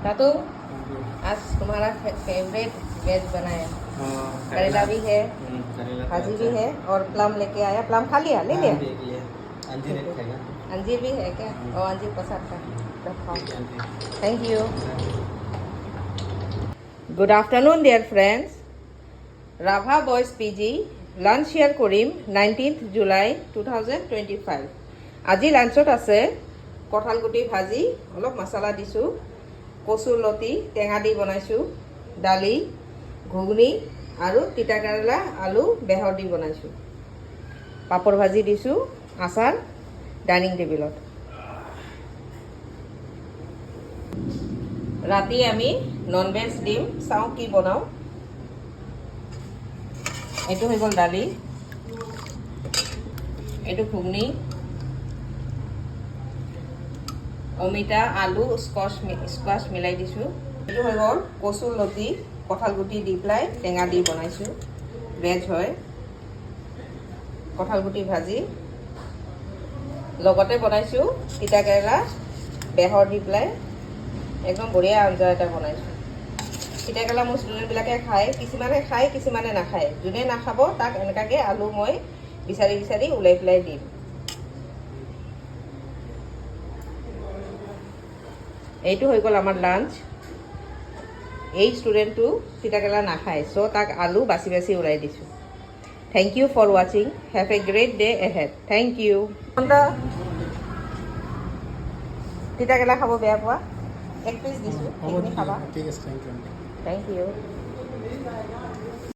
तातू आज तुम्हारा favourite veg बनाया। करेला भी है, भाजी भी है और प्लम लेके आया। प्लम खा लिया, ले लिया। अंजीर भी है क्या? और अंजीर पसंद का रखो। Thank you. Good afternoon dear friends. Rabha boys PG lunch share करिम 19 जुलाई 2025। আজি লাঞ্চত আছে কঁঠাল গুটি ভাজি, অলপ মছলা দিছোঁ, কচুৰ লতি টেঙা দি বনাইছোঁ, দালি, ঘুগনি আৰু তিতা কেৰেলা আলু বেহৰ দি বনাইছোঁ, পাপৰ ভাজি দিছোঁ, আচাৰ ডাইনিং টেবুলত। ৰাতি আমি নন ভেজ দিম, চাওঁ কি বনাওঁ। এইটো হৈ গ'ল দালি, এইটো ঘুগনি, অমিতা আলু স্কোৱাছ মিলাই দিছোঁ। এইটো হৈ গ'ল কচুৰ লতি কঁঠাল গুটি দি পেলাই টেঙা দি বনাইছোঁ, ভেজ হয়। কঁঠাল গুটি ভাজি লগতে বনাইছোঁ তিতা কেৰেলা বেহৰ দি পেলাই একদম বঢ়িয়া আঞ্জা এটা বনাইছোঁ। তিতা কেৰেলা মোৰ ষ্টুডেণ্টবিলাকে খায়, কিছুমানে খায় কিছুমানে নাখায়। যোনে নাখাব তাক এনেকুৱাকৈ আলু মই বিচাৰি বিচাৰি ওলাই পেলাই দিম। এইটো হৈ গ'ল আমাৰ লাঞ্চ। এই ষ্টুডেণ্টটো তিতাকেৰেলা নাখায়, চ' তাক আলু বাছি বাছি ওলাই দিছোঁ। থেংক ইউ ফৰ ৱাচিং। Have a great day ahead. Thank you. তিতাকেৰেলা খাব বেয়া পোৱা? এক পিচ দিছোঁ, সেইখিনি খাবা। Thank U.